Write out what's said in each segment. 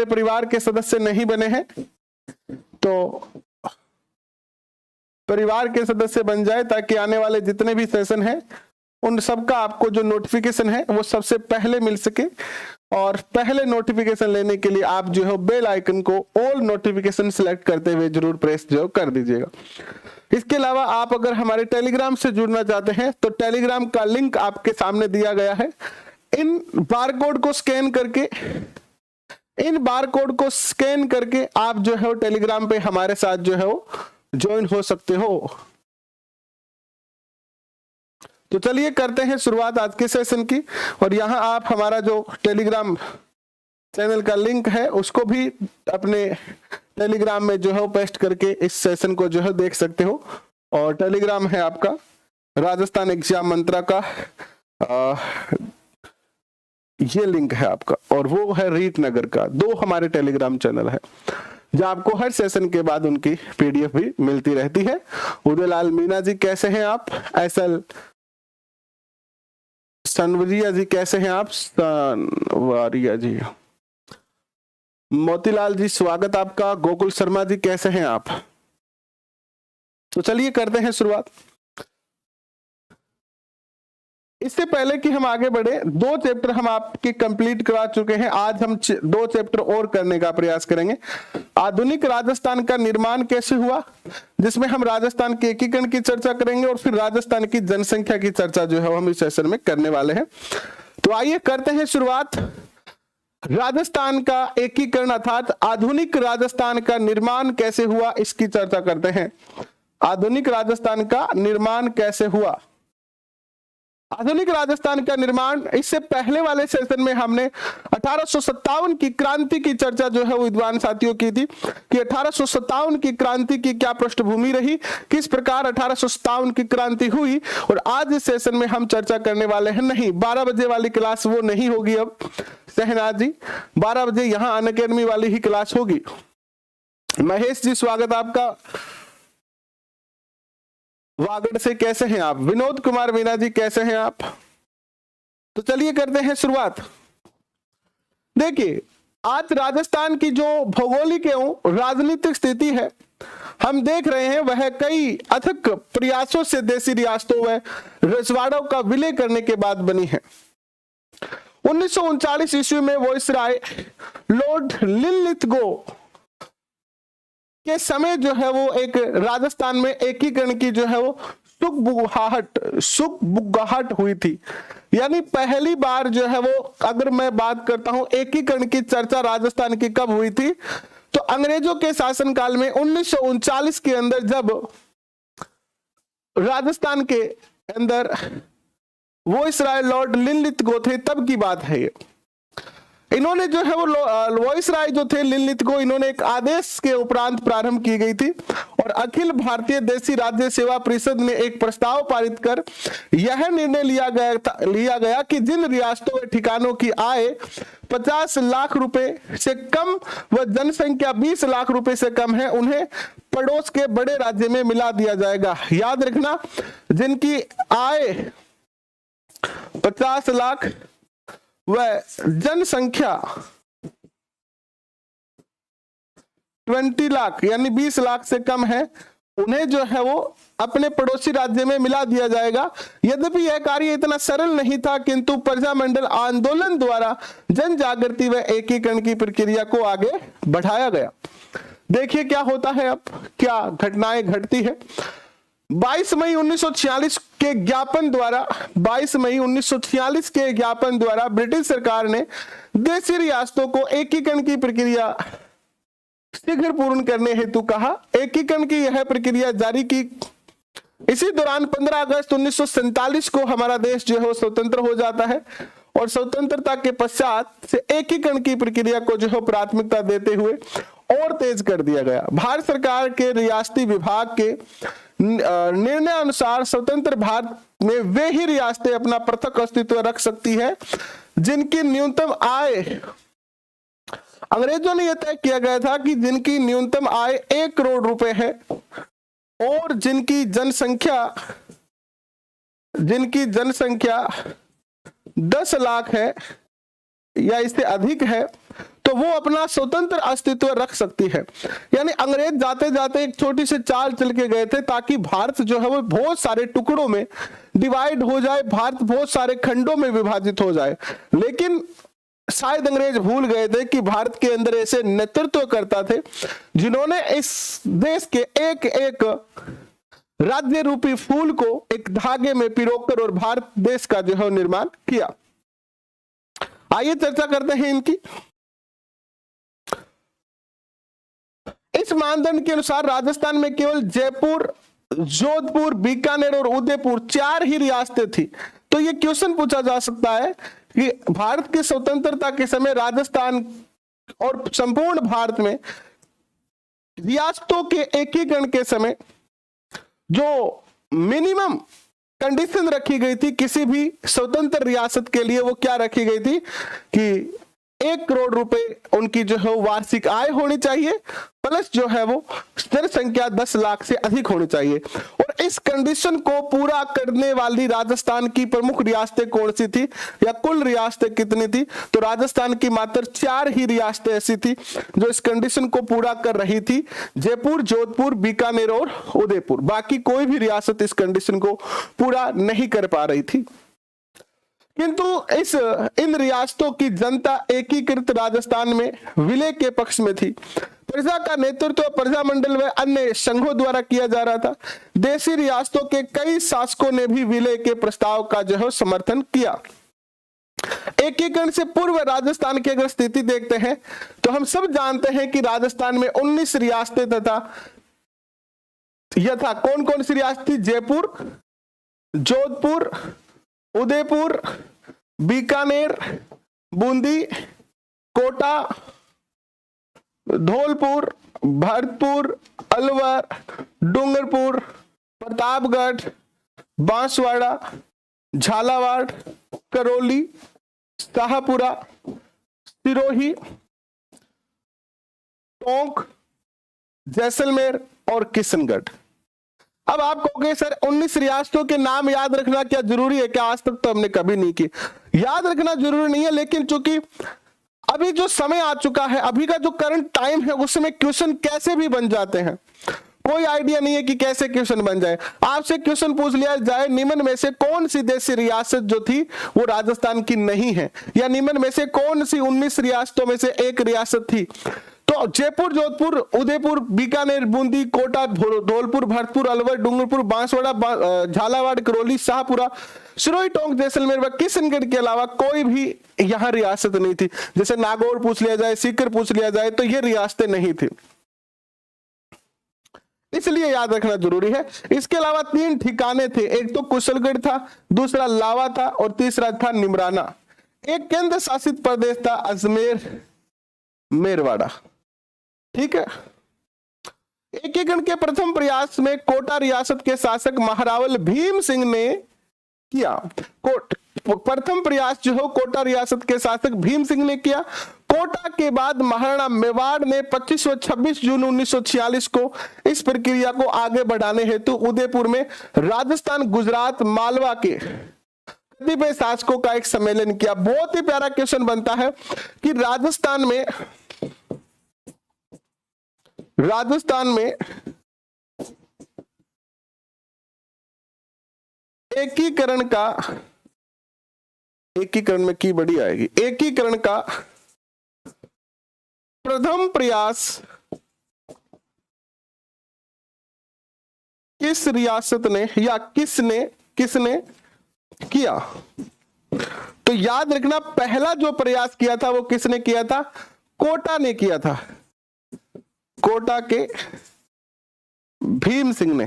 परिवार के सदस्य नहीं बने हैं तो परिवार के सदस्य बन जाए, ताकि आने वाले जितने भी सेशन हैं उन सबका आपको जो नोटिफिकेशन है वो सबसे पहले मिल सके। और पहले नोटिफिकेशन लेने के लिए आप जो है बेल आइकन को ऑल नोटिफिकेशन सिलेक्ट करते हुए जरूर प्रेस जो कर दीजिएगा। इसके अलावा आप अगर हमारे टेलीग्राम से जुड़ना चाहते हैं तो टेलीग्राम का लिंक आपके सामने दिया गया है। इन बारकोड को स्कैन करके आप जो है टेलीग्राम पे हमारे साथ जो है वो ज्वाइन हो सकते हो। तो चलिए करते हैं शुरुआत आज के सेशन की। और यहाँ आप हमारा जो टेलीग्राम चैनल का लिंक है उसको भी अपने टेलीग्राम में जो है पेस्ट करके इस सेशन को जो है देख सकते हो। और टेलीग्राम है आपका राजस्थान एग्जाम मंत्रा का, ये लिंक है आपका, और वो है रीत नगर का। दो हमारे टेलीग्राम चैनल है जहाँ आपको हर सेशन के बाद उनकी पीडीएफ भी मिलती रहती है। उदयलाल मीना जी कैसे हैं आप? एसएल सनवरिया जी कैसे हैं आप? सनवरिया जी, मोतीलाल जी स्वागत आपका। गोकुल शर्मा जी कैसे हैं आप? तो चलिए करते हैं शुरुआत। इससे पहले कि हम आगे बढ़े, दो चैप्टर हम आपके कंप्लीट करा चुके हैं। आज हम दो चैप्टर और करने का प्रयास करेंगे। आधुनिक राजस्थान का निर्माण कैसे हुआ, जिसमें हम राजस्थान के एकीकरण की चर्चा करेंगे और फिर राजस्थान की जनसंख्या की चर्चा जो है हम इस सेशन में करने वाले हैं। तो आइए करते हैं शुरुआत। राजस्थान का एकीकरण अर्थात आधुनिक राजस्थान का निर्माण कैसे हुआ, इसकी चर्चा करते हैं। आधुनिक राजस्थान का निर्माण कैसे हुआ? आधुनिक राजस्थान का निर्माण, इससे पहले वाले सेशन में हमने 1857 की क्रांति की चर्चा जो है वो विद्वान साथियों की थी कि 1857 की क्रांति की क्या पृष्ठभूमि रही, किस प्रकार 1857 की क्रांति हुई। और आज इस सेशन में हम चर्चा करने वाले हैं। नहीं, 12 बजे वाली क्लास वो नहीं होगी अब शहनाज जी, 12 बजे यहाँ अनअकैडमी वाली ही क्लास होगी। महेश जी स्वागत आपका। वागड़ से कैसे हैं आप? विनोद कुमार मीना जी कैसे हैं आप? तो चलिए करते हैं शुरुआत। देखिए, आज राजस्थान की जो भौगोलिक एवं राजनीतिक स्थिति है हम देख रहे हैं, वह कई अथक प्रयासों से देशी रियासतों व रजवाड़ों का विलय करने के बाद बनी है। 1939 ईस्वी में वायसराय लॉर्ड लिनलिथगो के समय जो है वो एक राजस्थान में एकीकरण की जो है वो सुखबुगाहट हुई थी। यानी पहली बार जो है वो, अगर मैं बात करता हूं एकीकरण की चर्चा राजस्थान की कब हुई थी, तो अंग्रेजों के शासनकाल में 1939 के अंदर, जब राजस्थान के अंदर वायसराय लॉर्ड लिनलिथगो थे, तब की बात है ये। इन्होंने जो है वो वायसराय जो थे लिनलिथगो, इन्होंने एक आदेश के उपरांत प्रारंभ की गई थी और अखिल भारतीय देशी राज्य सेवा परिषद ने एक प्रस्ताव पारित कर यह निर्णय लिया गया कि जिन रियासतों व ठिकानों की आय 50 लाख रुपए से कम व जनसंख्या 20 लाख रुपए से कम है, उन्हें पड़ोस के बड़े राज्य में मिला दिया जाएगा। याद रखना, जिनकी आय 50 लाख वह जनसंख्या 20 लाख यानी 20 लाख से कम है, उन्हें जो है वो अपने पड़ोसी राज्य में मिला दिया जाएगा। यद्यपि यह कार्य इतना सरल नहीं था, किंतु प्रजामंडल आंदोलन द्वारा जन जागृति व एकीकरण की प्रक्रिया को आगे बढ़ाया गया। देखिए क्या होता है, अब क्या घटनाएं घटती है। 22 मई 1946 के ज्ञापन द्वारा 22 मई 1946 के ज्ञापन द्वारा ब्रिटिश सरकार ने देशी रियासतों को एकीकरण की प्रक्रिया शीघ्र पूर्ण करने हेतु कहा। एकीकरण की यह प्रक्रिया जारी की। इसी दौरान 15 अगस्त 1947 को हमारा देश जो है स्वतंत्र हो जाता है और स्वतंत्रता के पश्चात से एकीकरण की प्रक्रिया को जो है प्राथमिकता देते हुए और तेज कर दिया गया। भारत सरकार के रियासती विभाग के निर्णय अनुसार स्वतंत्र भारत में वे ही रियासतें अपना पृथक अस्तित्व रख सकती है जिनकी न्यूनतम आय, अंग्रेजों ने यह तय किया गया था कि जिनकी न्यूनतम आय 1 करोड़ रुपए है और जिनकी जनसंख्या 10 लाख है या इससे अधिक है, तो तो वो अपना स्वतंत्र अस्तित्व रख सकती है। यानी अंग्रेज जाते जाते एक छोटी सी चाल चल के गए थे ताकि भारत जो है वो बहुत सारे टुकड़ों में डिवाइड हो जाए, भारत बहुत सारे खंडों में विभाजित हो जाए। लेकिन शायद अंग्रेज भूल गए थे कि भारत के अंदर ऐसे नेतृत्वकर्ता थे जिन्होंने इस देश के एक एक राज्य रूपी फूल को एक धागे में पिरोकर और भारत देश का जो है निर्माण किया। आइए चर्चा करते हैं इनकी। इस मानदंड के अनुसार राजस्थान में केवल जयपुर, जोधपुर, बीकानेर और उदयपुर 4 ही रियासतें थी। तो ये क्वेश्चन पूछा जा सकता है कि भारत की स्वतंत्रता के समय राजस्थान और संपूर्ण भारत में रियासतों के एकीकरण के समय जो मिनिमम कंडीशन रखी गई थी किसी भी स्वतंत्र रियासत के लिए, वो क्या रखी गई थी कि 1 करोड़ रुपए उनकी जो है वार्षिक आय होनी चाहिए, प्लस जो है वो जनसंख्या 10 लाख से अधिक होनी चाहिए। और इस कंडीशन को पूरा करने वाली राजस्थान की प्रमुख रियासतें कौन सी थी, या कुल रियासतें कितनी थी? तो राजस्थान की मात्र 4 ही रियासतें ऐसी थी जो इस कंडीशन को पूरा कर रही थी, जयपुर, जोधपुर, बीकानेर और उदयपुर। बाकी कोई भी रियासत इस कंडीशन को पूरा नहीं कर पा रही थी। किंतु इन रियासतों की जनता एकीकृत राजस्थान में विलय के पक्ष में थी। प्रजा का नेतृत्व प्रजामंडल व अन्य संघों द्वारा किया जा रहा था। देशी रियासतों के कई शासकों ने भी विलय के प्रस्ताव का जो है समर्थन किया। एकीकरण से पूर्व राजस्थान की अगर स्थिति देखते हैं तो हम सब जानते हैं कि राजस्थान में 19 रियासतें तथा यथा कौन कौन सी रियासत थी? जयपुर, जोधपुर, उदयपुर, बीकानेर, बूंदी, कोटा, धौलपुर, भरतपुर, अलवर, डूंगरपुर, प्रतापगढ़, बांसवाड़ा, झालावाड़, करौली, शाहपुरा, सिरोही, टोंक, जैसलमेर और किशनगढ़। अब आप कहोगे सर 19 रियासतों के नाम याद रखना क्या जरूरी है क्या? आज तक तो हमने कभी नहीं की। याद रखना जरूरी नहीं है, लेकिन चूंकि अभी जो समय आ चुका है, अभी का जो करंट टाइम है, उसमें क्वेश्चन कैसे भी बन जाते हैं। कोई आइडिया नहीं है कि कैसे क्वेश्चन बन जाए। आपसे क्वेश्चन पूछ लिया जाए निम्न में से कौन सी देशी रियासत जो थी वो राजस्थान की नहीं है, या निम्न में से कौन सी 19 रियासतों में से एक रियासत थी, तो जयपुर, जोधपुर, उदयपुर, बीकानेर, बूंदी, कोटा, धौलपुर, भरतपुर, अलवर, डूंगरपुर, बांसवाड़ा, झालावाड़, करौली, शाहपुरा, सिरोही, टोंक, जैसलमेर व किशनगढ़ के अलावा कोई भी यहां रियासत नहीं थी। जैसे नागौर पूछ लिया जाए, सीकर पूछ लिया जाए, तो ये रियासतें नहीं थी, इसलिए याद रखना जरूरी है। इसके अलावा 3 ठिकाने थे, एक तो कुशलगढ़ था, दूसरा लावा था और तीसरा था निमराना। एक केंद्र शासित प्रदेश था अजमेर, मेरवाड़ा। ठीक है। एकीकरण के प्रथम प्रयास में कोटा रियासत के शासक महारावल भीम सिंह ने किया। प्रथम प्रयास जो है कोटा रियासत के शासक भीम सिंह ने किया। कोटा के बाद महाराणा मेवाड़ ने 25 व 26 जून 1946 को इस प्रक्रिया को आगे बढ़ाने हेतु उदयपुर में राजस्थान, गुजरात, मालवा के कतिपय शासकों का एक सम्मेलन किया। बहुत ही प्यारा क्वेश्चन बनता है कि राजस्थान में एकीकरण में की बड़ी आएगी। एकीकरण का प्रथम प्रयास किस रियासत ने या किसने किया? तो याद रखना पहला जो प्रयास किया था वो किसने किया था? कोटा ने किया था। कोटा के भीम सिंह ने,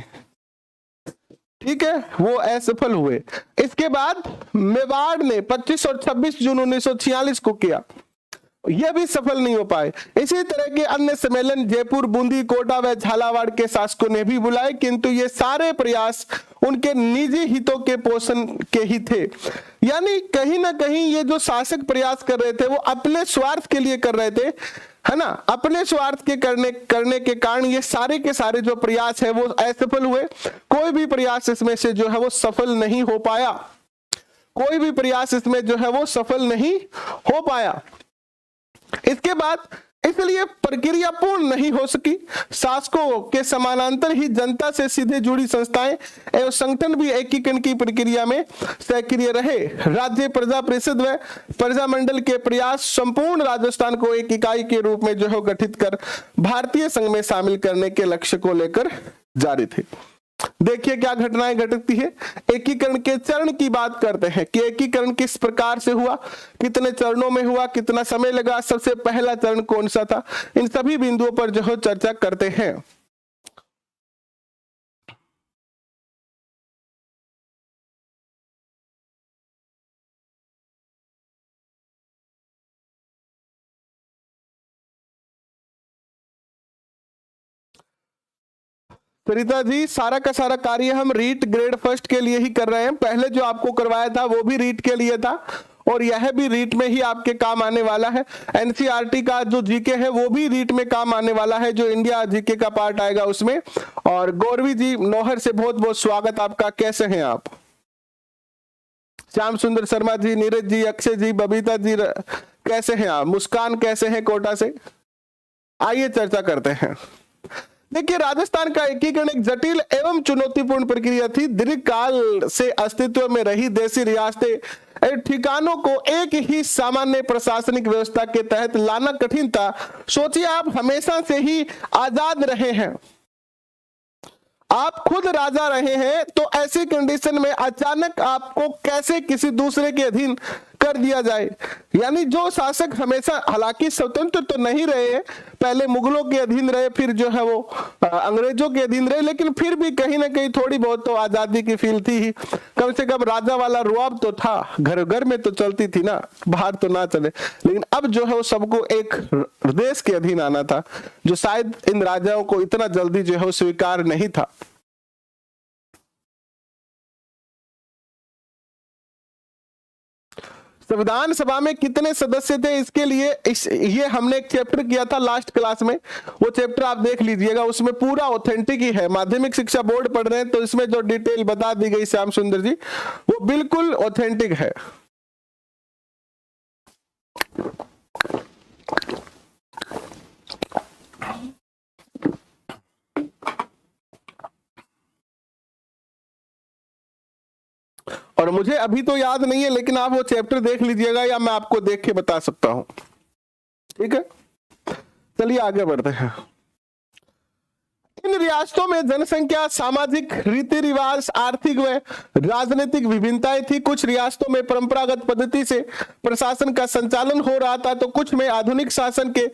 ठीक है, वो असफल हुए। इसके बाद मेवाड़ ने 25 और 26 जून 1946 को किया, यह भी सफल नहीं हो पाए। इसी तरह के अन्य सम्मेलन जयपुर, बूंदी, कोटा व झालावाड़ के शासकों ने भी बुलाए, किंतु ये सारे प्रयास उनके निजी हितों के पोषण के ही थे। यानी कहीं ना कहीं ये जो शासक प्रयास कर रहे थे वो अपने स्वार्थ के लिए कर रहे थे, है ना। अपने स्वार्थ के करने के कारण ये सारे के सारे जो प्रयास है वो असफल हुए। कोई भी प्रयास इसमें से जो है वो सफल नहीं हो पाया। कोई भी प्रयास इसमें जो है वो सफल नहीं हो पाया। इसके बाद इसलिए प्रक्रिया पूर्ण नहीं हो सकी। शासकों के समानांतर ही जनता से सीधे जुड़ी संस्थाएं एवं संगठन भी एकीकरण की प्रक्रिया में सक्रिय रहे। राज्य प्रजा परिषद व प्रजा मंडल के प्रयास संपूर्ण राजस्थान को एक इकाई के रूप में जो है गठित कर भारतीय संघ में शामिल करने के लक्ष्य को लेकर जारी थे। देखिए क्या घटनाएं घटती है। एकीकरण के चरण की बात करते हैं कि एकीकरण किस प्रकार से हुआ, कितने चरणों में हुआ, कितना समय लगा, सबसे पहला चरण कौन सा था, इन सभी बिंदुओं पर जो है चर्चा करते हैं। सरिता जी, सारा का सारा कार्य हम रीट ग्रेड फर्स्ट के लिए ही कर रहे हैं। पहले जो आपको करवाया था वो भी रीट के लिए था और यह भी रीट में ही आपके काम आने वाला है। एनसीईआरटी का जो जीके है वो भी रीट में काम आने वाला है, जो इंडिया जीके का पार्ट आएगा उसमें। और गौरवी जी नौहर से बहुत बहुत स्वागत आपका, कैसे हैं आप? श्याम सुंदर शर्मा जी, नीरज जी, अक्षय जी, बबीता जी, कैसे हैं आप? मुस्कान कैसे हैं कोटा से? आइए चर्चा करते हैं। देखिए, राजस्थान का एकीकरण एक जटिल एवं चुनौतीपूर्ण प्रक्रिया थी। दीर्घकाल से अस्तित्व में रही देशी रियासतें ठिकानों को एक ही सामान्य प्रशासनिक व्यवस्था के तहत लाना कठिन था। सोचिए, आप हमेशा से ही आजाद रहे हैं, आप खुद राजा रहे हैं, तो ऐसी कंडीशन में अचानक आपको कैसे किसी दूसरे के अधीन कर दिया जाए। यानी जो शासक हमेशा, हालांकि स्वतंत्र तो नहीं रहे, पहले मुगलों के अधीन रहे, फिर जो है वो अंग्रेजों के अधीन रहे, लेकिन फिर भी कहीं ना कहीं थोड़ी बहुत तो आजादी की फील थी ही। कम से कम राजा वाला रुआब तो था, घर घर में तो चलती थी ना, बाहर तो ना चले। लेकिन अब जो है वो सबको एक देश के अधीन आना था, जो शायद इन राजाओं को इतना जल्दी जो है स्वीकार नहीं था। संविधान सभा में कितने सदस्य थे, इसके लिए ये हमने एक चैप्टर किया था लास्ट क्लास में, वो चैप्टर आप देख लीजिएगा, उसमें पूरा ऑथेंटिक ही है। माध्यमिक शिक्षा बोर्ड पढ़ रहे हैं तो इसमें जो डिटेल बता दी गई श्याम सुंदर जी, वो बिल्कुल ऑथेंटिक है। और मुझे अभी तो याद नहीं है, लेकिन आप वो चैप्टर देख लीजिएगा या मैं आपको देख के बता सकता हूं। ठीक है, चलिए आगे बढ़ते हैं। इन रियासतों में जनसंख्या, सामाजिक रीति रिवाज, आर्थिक व राजनीतिक विभिन्नताएं थी। कुछ रियासतों में परंपरागत पद्धति से प्रशासन का संचालन हो रहा था, तो कुछ में आधुनिक शासन के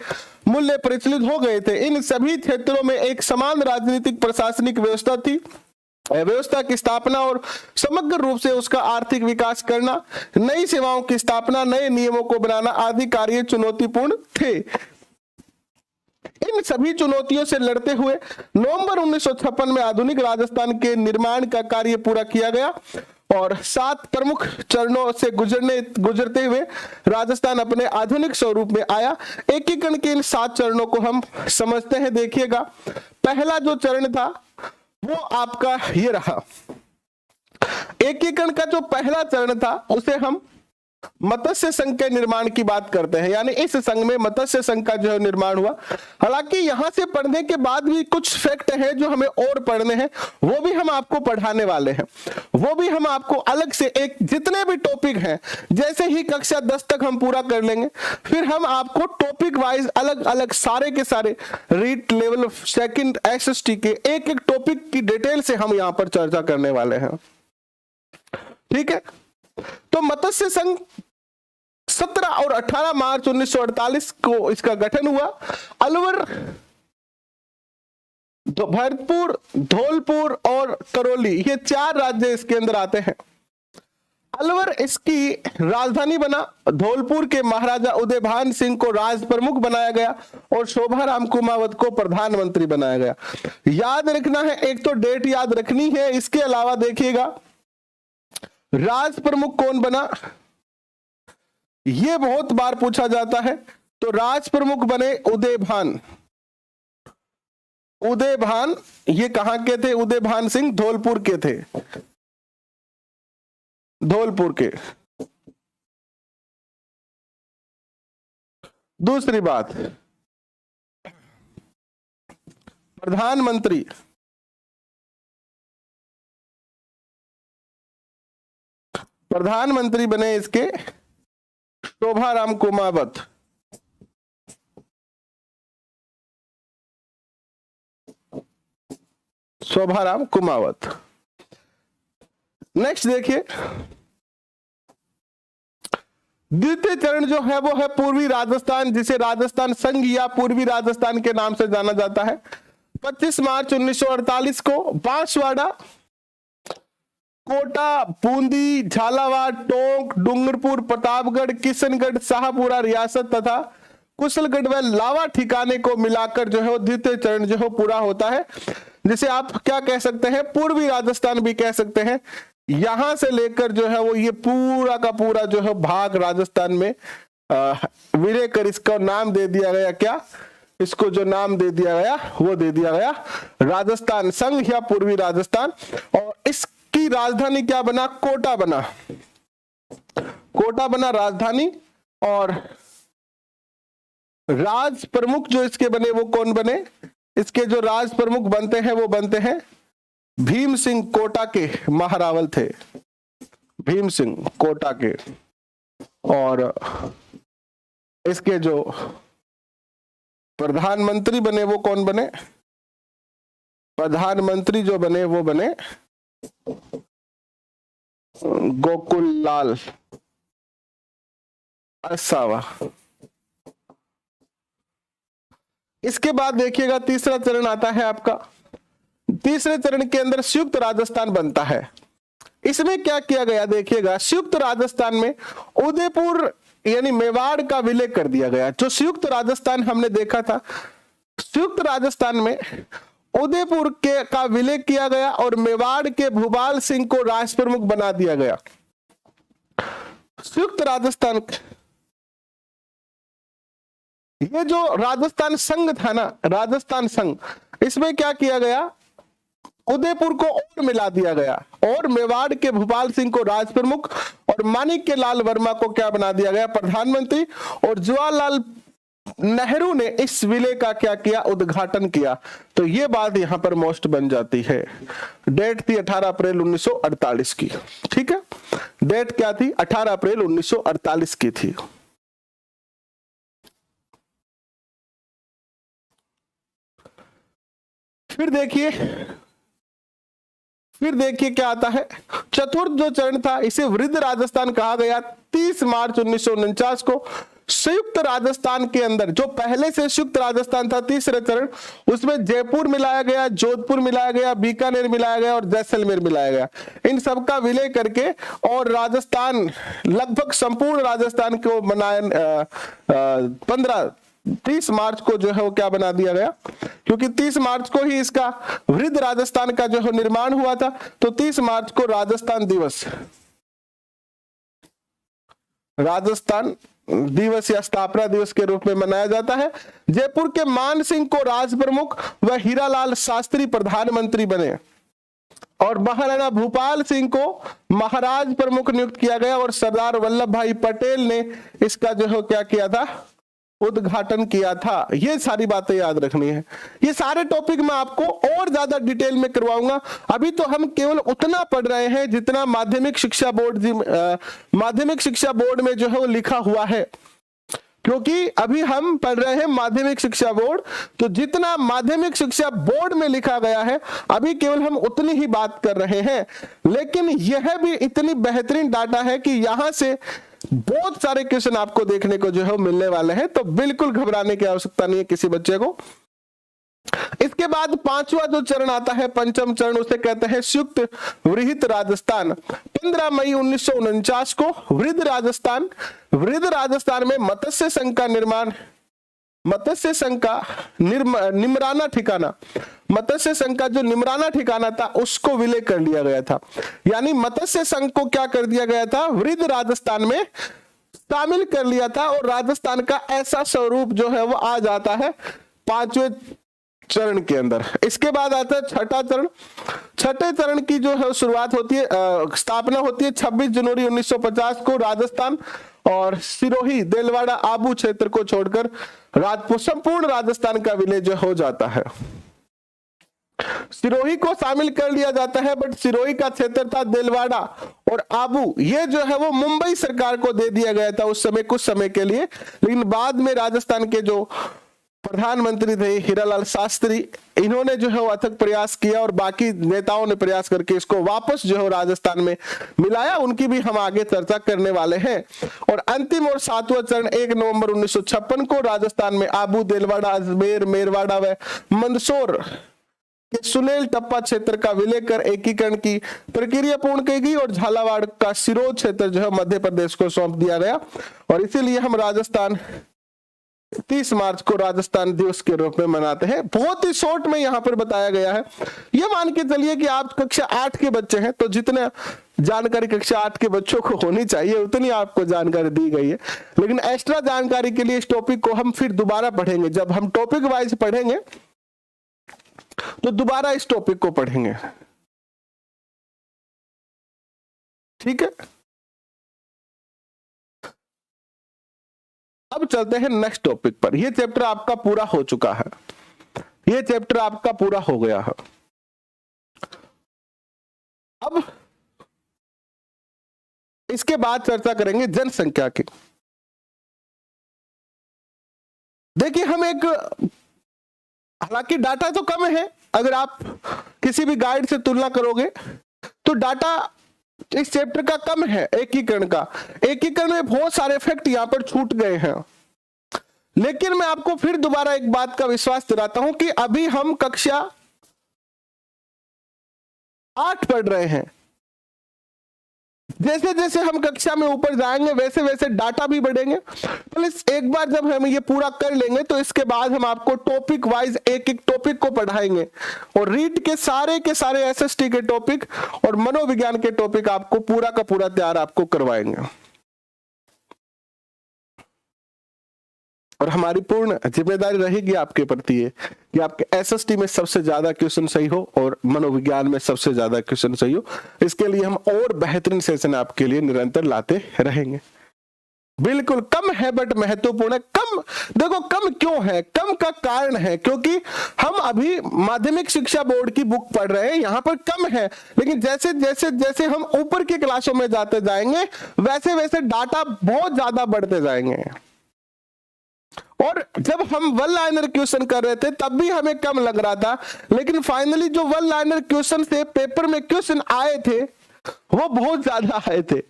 मूल्य प्रचलित हो गए थे। इन सभी क्षेत्रों में एक समान राजनीतिक प्रशासनिक व्यवस्था थी। व्यवस्था की स्थापना और समग्र रूप से उसका आर्थिक विकास करना, नई सेवाओं की स्थापना, नए नियमों को बनाना आदि कार्य चुनौतीपूर्ण थे। इन सभी चुनौतियों से लड़ते हुए नवंबर 1956 में आधुनिक राजस्थान के निर्माण का कार्य पूरा किया गया और 7 प्रमुख चरणों से गुजरते हुए राजस्थान अपने आधुनिक स्वरूप में आया। एकीकरण के इन 7 चरणों को हम समझते हैं। देखिएगा, पहला जो चरण था वो आपका ये रहा। एकीकरण का जो पहला चरण था उसे हम मत्स्य संघ के निर्माण की बात करते हैं, यानी इस संघ में मत्स्य संघ का जो है निर्माण हुआ। हालांकि यहां से पढ़ने के बाद भी कुछ फैक्ट हैं जो हमें और पढ़ने हैं, वो भी हम आपको पढ़ाने वाले हैं। वो भी हम आपको अलग से, एक जितने भी टॉपिक हैं, जैसे ही कक्षा 10 तक हम पूरा कर लेंगे, फिर हम आपको टॉपिक वाइज अलग अलग सारे के सारे रीट लेवल सेकंड एसएसटी के एक एक टॉपिक की डिटेल से हम यहां पर चर्चा करने वाले हैं। ठीक है, तो मत्स्य संघ 17 और 18 मार्च 1948 को इसका गठन हुआ। अलवर, भरतपुर, धौलपुर और करौली, ये 4 राज्य इसके अंदर आते हैं। अलवर इसकी राजधानी बना। धौलपुर के महाराजा उदयभान सिंह को राज प्रमुख बनाया गया और शोभाराम कुमावत को प्रधानमंत्री बनाया गया। याद रखना है, एक तो डेट याद रखनी है, इसके अलावा देखिएगा राज प्रमुख कौन बना, ये बहुत बार पूछा जाता है। तो राज प्रमुख बने उदयभान। उदयभान ये कहां के थे? उदयभान सिंह धौलपुर के थे, धौलपुर के। दूसरी बात, प्रधानमंत्री बने इसके शोभाराम कुमावत। शोभाराम कुमावत। नेक्स्ट देखिए, द्वितीय चरण जो है वो है पूर्वी राजस्थान, जिसे राजस्थान संघ या पूर्वी राजस्थान के नाम से जाना जाता है। 25 मार्च 1948 को बांसवाड़ा, कोटा, बूंदी, झालावाड़, टोंक, डूंगरपुर, प्रतापगढ़, किशनगढ़, शाहपुरा रियासत तथा कुशलगढ़ व लावा ठिकाने को मिलाकर जो है वो द्वितीय चरण जो है पूरा होता है, जिसे आप क्या कह सकते हैं, पूर्वी राजस्थान भी कह सकते हैं। यहां से लेकर जो है वो ये पूरा का पूरा जो है भाग राजस्थान में विलय कर इसका नाम दे दिया गया, क्या, इसको जो नाम दे दिया गया वो दे दिया गया राजस्थान संघ या पूर्वी राजस्थान। और इसकी राजधानी क्या बना, कोटा बना, कोटा बना राजधानी। और राज प्रमुख जो इसके बने वो कौन बने, इसके जो राज प्रमुख बनते हैं वो बनते हैं भीम सिंह कोटा के महारावल थे, भीम सिंह कोटा के। और इसके जो प्रधानमंत्री बने वो कौन बने, प्रधानमंत्री जो बने वो बने गोकुल लाल असावा। इसके बाद देखिएगा तीसरा चरण आता है आपका। तीसरे चरण के अंदर संयुक्त राजस्थान बनता है। इसमें क्या किया गया देखिएगा, संयुक्त राजस्थान में उदयपुर यानी मेवाड़ का विलय कर दिया गया। जो संयुक्त राजस्थान हमने देखा था, संयुक्त राजस्थान में उदयपुर के का विलय किया गया और मेवाड़ के भूपाल सिंह को राज प्रमुख बना दिया गया। संयुक्त राजस्थान, ये जो राजस्थान संघ था ना, राजस्थान संघ, इसमें क्या किया गया, उदयपुर को और मिला दिया गया और मेवाड़ के भूपाल सिंह को राज प्रमुख और माणिक्य लाल वर्मा को क्या बना दिया गया, प्रधानमंत्री। और जवाहरलाल नेहरू ने इस विलय का क्या किया, उद्घाटन किया। तो ये बात यहां पर मोस्ट बन जाती है। डेट थी 18 अप्रैल 1948 की, ठीक है, डेट क्या थी, 18 अप्रैल 1948 की थी। फिर देखिए क्या आता है, चतुर्थ जो चरण था इसे वृद्ध राजस्थान कहा गया। 30 मार्च 1949 को संयुक्त राजस्थान के अंदर, जो पहले से संयुक्त राजस्थान था तीसरे चरण, उसमें जयपुर मिलाया गया, जोधपुर मिलाया गया, बीकानेर मिलाया गया और जैसलमेर मिलाया गया। इन सबका विलय करके और राजस्थान, लगभग संपूर्ण राजस्थान को बनाया 30 मार्च को जो है वो क्या बना दिया गया, क्योंकि 30 मार्च को ही इसका वृद्ध राजस्थान का जो है निर्माण हुआ था। तो 30 मार्च को राजस्थान दिवस या स्थापना दिवस के रूप में मनाया जाता है। जयपुर के मान सिंह को राज प्रमुख व हीरालाल शास्त्री प्रधानमंत्री बने और महाराणा भूपाल सिंह को महाराज प्रमुख नियुक्त किया गया और सरदार वल्लभ भाई पटेल ने इसका जो है क्या किया था, उद्घाटन किया था। ये सारी बातें याद रखनी है। ये सारे टॉपिक मैं आपको और ज्यादा डिटेल में करवाऊंगा। अभी तो हम केवल उतना पढ़ रहे हैं जितना माध्यमिक शिक्षा बोर्ड में जो है वो लिखा हुआ है, क्योंकि अभी हम पढ़ रहे हैं माध्यमिक शिक्षा बोर्ड। तो जितना माध्यमिक शिक्षा बोर्ड में लिखा गया है अभी केवल हम उतनी ही बात कर रहे हैं, लेकिन यह भी इतनी बेहतरीन डाटा है कि यहां से बहुत सारे क्वेश्चन आपको देखने को जो है मिलने वाले हैं। तो बिल्कुल घबराने की आवश्यकता नहीं है किसी बच्चे को। इसके बाद पांचवा जो चरण आता है, पंचम चरण, उसे कहते हैं संयुक्त वृहत राजस्थान। 15 मई 1949 को वृहद राजस्थान में मत्स्य संघ का निर्माण, मत्स्य संघ का निमराना ठिकाना, मत्स्य संघ का जो निमराना ठिकाना था उसको विलय कर लिया गया था। यानी मत्स्य संघ को क्या कर दिया गया था, वृहद राजस्थान में शामिल कर लिया था और राजस्थान का ऐसा स्वरूप जो है वो आ जाता है पांचवें चरण के अंदर। इसके बाद आता है छठा चरण। छठे चरण की जो है शुरुआत होती है, स्थापना होती है 26 जनवरी 1950 को राजस्थान और सिरोही, देलवाड़ा, आबू क्षेत्र को छोड़कर संपूर्ण राजस्थान का विलय जो हो जाता है। सिरोही को शामिल कर लिया जाता है, बट सिरोही का क्षेत्र था देलवाड़ा और आबू, ये जो है वो मुंबई सरकार को दे दिया गया था उस समय, कुछ समय के लिए। लेकिन बाद में राजस्थान के जो प्रधानमंत्री थे हीरालाल शास्त्री, इन्होंने जो है वो अथक प्रयास किया और बाकी नेताओं ने प्रयास करके इसको वापस जो है राजस्थान में मिलाया। उनकी भी हम आगे चर्चा करने वाले हैं। और अंतिम और सातवां चरण 1 नवंबर 1956 को राजस्थान में आबू, देलवाड़ा, अजमेर, मेरवाड़ा व मंदसौर सुनेल टप्पा क्षेत्र का विलय कर एकीकरण की प्रक्रिया पूर्ण की गई और झालावाड़ का सिरोही क्षेत्र जो है मध्य प्रदेश को सौंप दिया गया। और इसीलिए हम राजस्थान 30 मार्च को राजस्थान दिवस के रूप में मनाते हैं। बहुत ही शॉर्ट में यहाँ पर बताया गया है। ये मान के चलिए कि आप कक्षा 8 के बच्चे हैं, तो जितने जानकारी कक्षा 8 के बच्चों को होनी चाहिए उतनी आपको जानकारी दी गई है। लेकिन एक्स्ट्रा जानकारी के लिए इस टॉपिक को हम फिर दोबारा पढ़ेंगे। जब हम टॉपिक वाइज पढ़ेंगे तो दोबारा इस टॉपिक को पढ़ेंगे, ठीक है। अब चलते हैं नेक्स्ट टॉपिक पर। यह चैप्टर आपका पूरा हो चुका है, यह चैप्टर आपका पूरा हो गया है। अब इसके बाद चर्चा करेंगे जनसंख्या की। देखिए, हम एक, हालांकि डाटा तो कम है, अगर आप किसी भी गाइड से तुलना करोगे तो डाटा इस चैप्टर का कम है। एकीकरण का, एकीकरण में बहुत सारे फैक्ट यहां पर छूट गए हैं। लेकिन मैं आपको फिर दोबारा एक बात का विश्वास दिलाता हूं कि अभी हम कक्षा 8 पढ़ रहे हैं। जैसे जैसे हम कक्षा में ऊपर जाएंगे वैसे वैसे डाटा भी बढ़ेंगे। प्लस एक बार जब हम ये पूरा कर लेंगे तो इसके बाद हम आपको टॉपिक वाइज एक एक टॉपिक को पढ़ाएंगे और रीड के सारे एसएसटी के टॉपिक और मनोविज्ञान के टॉपिक आपको पूरा का पूरा तैयार आपको करवाएंगे। और हमारी पूर्ण जिम्मेदारी रहेगी आपके प्रति ये कि आपके एसएसटी में सबसे ज्यादा क्वेश्चन सही हो और मनोविज्ञान में सबसे ज्यादा क्वेश्चन सही हो। इसके लिए हम और बेहतरीन सेशन आपके लिए निरंतर लाते रहेंगे। बिल्कुल कम है बट महत्वपूर्ण है। कम, देखो कम क्यों है? कम का कारण है क्योंकि हम अभी माध्यमिक शिक्षा बोर्ड की बुक पढ़ रहे हैं, यहाँ पर कम है। लेकिन जैसे जैसे जैसे हम ऊपर की क्लासों में जाते जाएंगे वैसे वैसे डाटा बहुत ज्यादा बढ़ते जाएंगे। और जब हम वन लाइनर क्वेश्चन कर रहे थे तब भी हमें कम लग रहा था, लेकिन फाइनली जो वन लाइनर क्वेश्चन से पेपर में क्वेश्चन आए थे वो बहुत ज्यादा आए थे,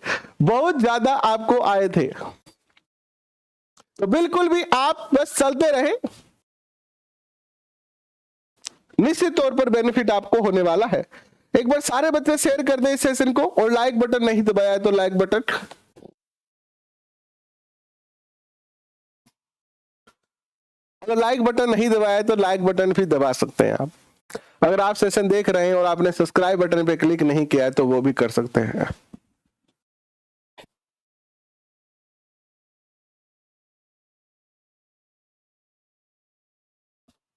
बहुत ज्यादा आपको आए थे। तो बिल्कुल भी आप बस चलते रहे, निश्चित तौर पर बेनिफिट आपको होने वाला है। एक बार सारे बच्चे शेयर कर दें इस सेशन को और लाइक बटन नहीं दबाया है तो लाइक बटन, अगर लाइक बटन नहीं दबाया है तो लाइक बटन भी दबा सकते हैं आप। अगर आप सेशन देख रहे हैं और आपने सब्सक्राइब बटन पे क्लिक नहीं किया है तो वो भी कर सकते हैं।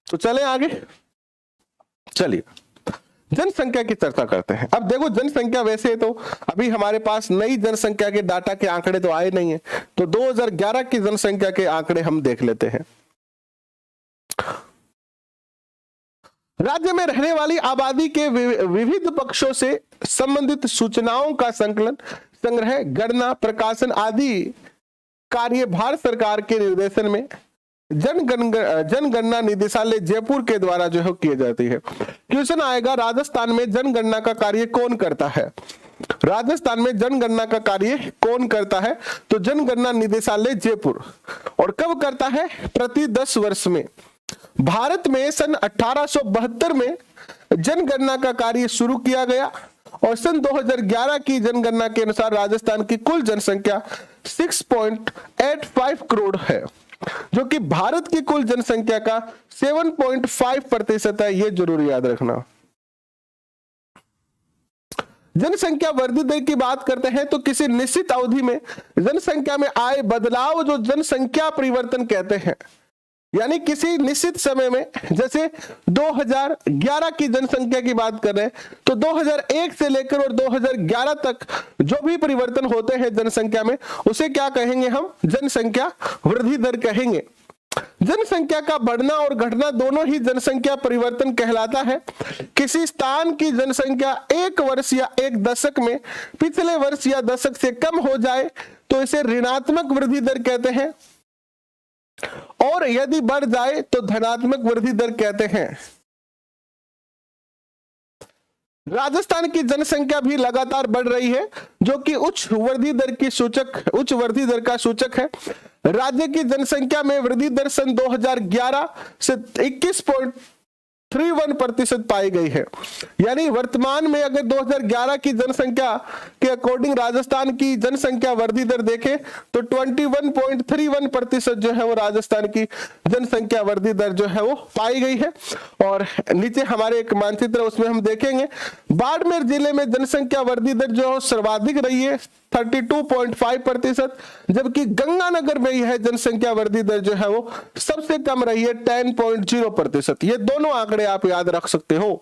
तो चले आगे, चलिए जनसंख्या की चर्चा करते हैं। अब देखो जनसंख्या, वैसे तो अभी हमारे पास नई जनसंख्या के डाटा के आंकड़े तो आए नहीं है, तो 2011 की जनसंख्या के आंकड़े हम देख लेते हैं। राज्य में रहने वाली आबादी के विविध पक्षों से संबंधित सूचनाओं का संकलन, संग्रह, गणना, प्रकाशन आदि कार्य भारत सरकार के निर्देशन में जनगणना निदेशालय जयपुर के द्वारा जो है किए जाती है। क्वेश्चन आएगा, राजस्थान में जनगणना का कार्य कौन करता है? राजस्थान में जनगणना का कार्य कौन करता है? तो जनगणना निदेशालय जयपुर। और कब करता है? प्रति 10 वर्ष में। भारत में सन 1872 में जनगणना का कार्य शुरू किया गया और सन 2011 की जनगणना के अनुसार राजस्थान की कुल जनसंख्या 6.85 करोड़ है, जो कि भारत की कुल जनसंख्या का 7.5% है। यह जरूर याद रखना। जनसंख्या वृद्धि दर की बात करते हैं तो किसी निश्चित अवधि में जनसंख्या में आए बदलाव जो जनसंख्या परिवर्तन कहते हैं। यानी किसी निश्चित समय में, जैसे 2011 की जनसंख्या की बात कर रहे हैं, तो 2001 से लेकर और 2011 तक जो भी परिवर्तन होते हैं जनसंख्या में, उसे क्या कहेंगे हम? जनसंख्या वृद्धि दर कहेंगे। जनसंख्या का बढ़ना और घटना दोनों ही जनसंख्या परिवर्तन कहलाता है। किसी स्थान की जनसंख्या एक वर्ष या एक दशक में पिछले वर्ष या दशक से कम हो जाए तो इसे ऋणात्मक वृद्धि दर कहते हैं, और यदि बढ़ जाए तो धनात्मक वृद्धि दर कहते हैं। राजस्थान की जनसंख्या भी लगातार बढ़ रही है, जो कि उच्च वृद्धि दर का सूचक है। राज्य की जनसंख्या में वृद्धि दर सन 2011 से 21.31% पाई गई है। यानी वर्तमान में अगर 2011 की जनसंख्या के अकॉर्डिंग राजस्थान की जनसंख्या वृद्धि दर देखें तो 21.31% जो है वो राजस्थान की जनसंख्या वृद्धि दर जो है वो पाई गई है। और नीचे हमारे एक मानचित्र, उसमें हम देखेंगे बाड़मेर जिले में जनसंख्या वृद्धि दर जो है सर्वाधिक रही है 32.5%, जबकि गंगानगर में यह जनसंख्या वृद्धि दर जो है वो सबसे कम रही है 10.0%। ये दोनों आंकड़े आप याद रख सकते हो,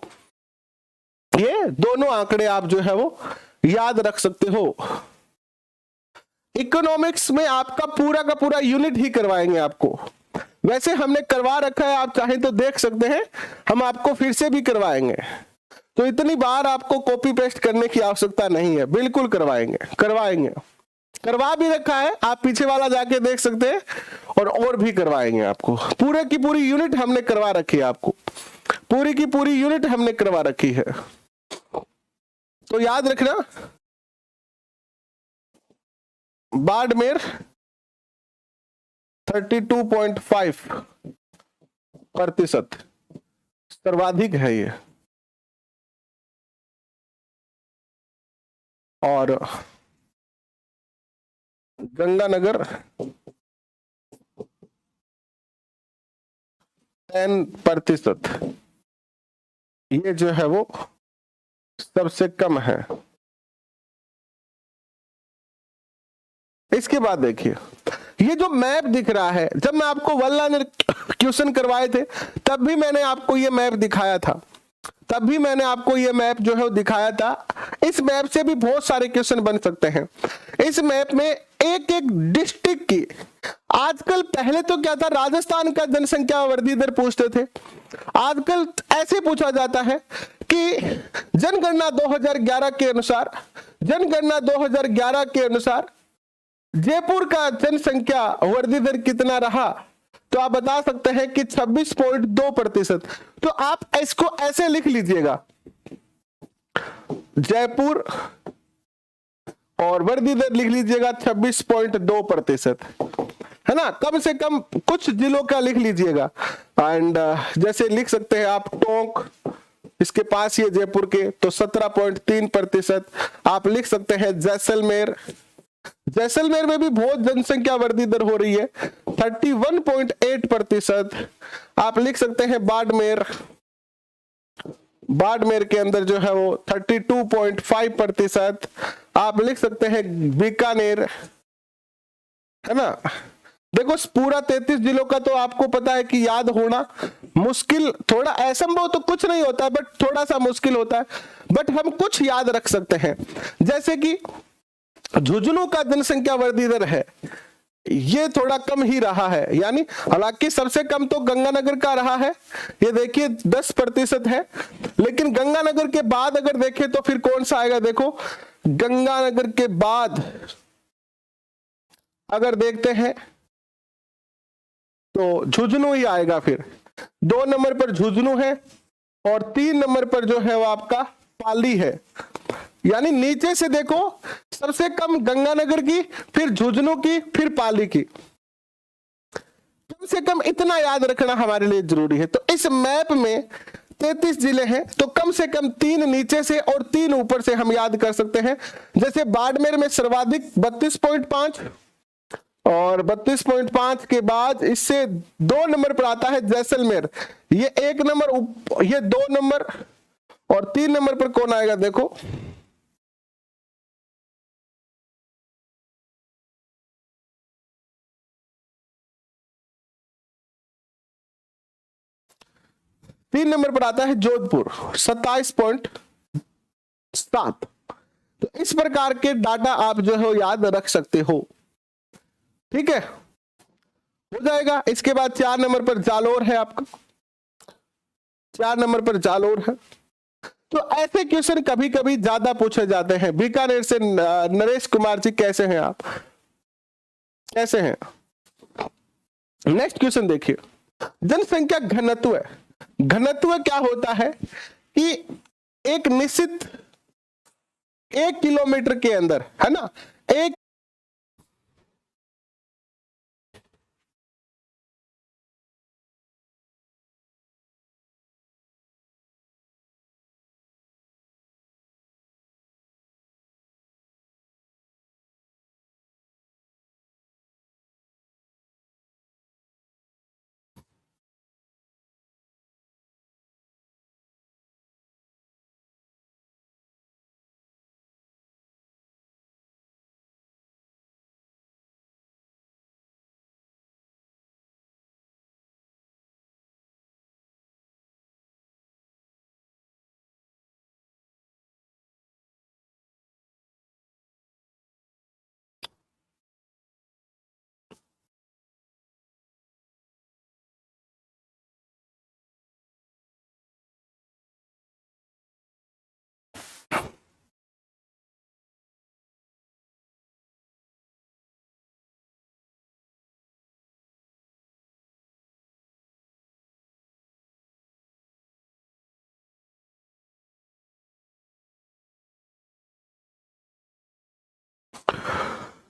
ये दोनों आंकड़े आप जो है वो याद रख सकते हो। इकोनॉमिक्स में आपका पूरा का पूरा यूनिट ही करवाएंगे आपको, वैसे हमने करवा रखा है, आप चाहें तो देख सकते हैं, हम आपको फिर से भी करवाएंगे, तो इतनी बार आपको कॉपी पेस्ट करने की आवश्यकता नहीं है, बिल्कुल करवाएंगे, करवा भी रखा है, आप पीछे वाला जाके देख सकते हैं, और भी करवाएंगे आपको। पूरे की पूरी यूनिट हमने करवा रखी है, आपको पूरी की पूरी यूनिट हमने करवा रखी है, तो याद रखना बाड़मेर 32.5% सर्वाधिक है ये, और गंगानगर 10%, ये जो है वो सबसे कम है। इसके बाद देखिए ये जो मैप दिख रहा है, जब मैं आपको वन लाइनर क्वेश्चन करवाए थे तब भी मैंने आपको ये मैप दिखाया था, जो है वो दिखाया था। इस मैप से भी बहुत सारे क्वेश्चन बन सकते हैं। इस मैप में एक एक डिस्ट्रिक्ट की, आजकल पहले तो क्या था, राजस्थान का जनसंख्या वृद्धि दर पूछते थे, आजकल ऐसे पूछा जाता है कि जनगणना 2011 के अनुसार जयपुर का जनसंख्या वृद्धि दर कितना रहा, तो आप बता सकते हैं कि 26.2%। तो आप इसको ऐसे लिख लीजिएगा, जयपुर और वृद्धि दर लिख लीजिएगा 26.2%, है ना। कम से कम कुछ जिलों का लिख लीजिएगा, एंड जैसे लिख सकते हैं आप टोंक, इसके पास ये जयपुर के, तो 17.3%। आप लिख सकते हैं जैसलमेर में भी बहुत जनसंख्या वृद्धि दर हो रही है 31.8%। आप लिख सकते हैं बाड़मेर के अंदर जो है वो 32.5%। आप लिख सकते हैं बीकानेर, है ना। देखो पूरा 33 जिलों का तो आपको पता है कि याद होना मुश्किल, थोड़ा असंभव तो कुछ नहीं होता है, बट थोड़ा सा मुश्किल होता है, बट हम कुछ याद रख सकते हैं। जैसे कि झुंझुनू का जनसंख्या वृद्धि दर है, ये थोड़ा कम ही रहा है, यानी हालांकि सबसे कम तो गंगानगर का रहा है, ये देखिए 10% है, लेकिन गंगानगर के बाद अगर देखें तो फिर कौन सा आएगा, देखो गंगानगर के बाद अगर देखते हैं तो झुंझुनू ही आएगा। फिर 2 नंबर पर झुंझुनू है और 3 नंबर पर जो है वो आपका पाली है। यानी नीचे से देखो सबसे कम गंगानगर की, फिर झुंझुनू की, फिर पाली की। कम से कम इतना याद रखना हमारे लिए जरूरी है। तो इस मैप में 33 जिले हैं, तो कम से कम 3 नीचे से और 3 ऊपर से हम याद कर सकते हैं। जैसे बाड़मेर में सर्वाधिक 32.5, और 32.5 के बाद इससे 2 नंबर पर आता है जैसलमेर, ये 1 नंबर, ये 2 नंबर, और 3 नंबर पर कौन आएगा, देखो 3 नंबर पर आता है जोधपुर 27.7। तो इस प्रकार के डाटा आप जो है याद रख सकते हो, ठीक है, हो जाएगा। इसके बाद 4 नंबर पर जालोर है आपका, 4 नंबर पर जालोर है। तो ऐसे क्वेश्चन कभी कभी ज्यादा पूछे जाते हैं। बीकानेर से नरेश कुमार जी, कैसे हैं आप, कैसे हैं? नेक्स्ट क्वेश्चन देखिए, जनसंख्या घनत्व। घनत्व क्या होता है कि एक निश्चित 1 किलोमीटर के अंदर, है ना, एक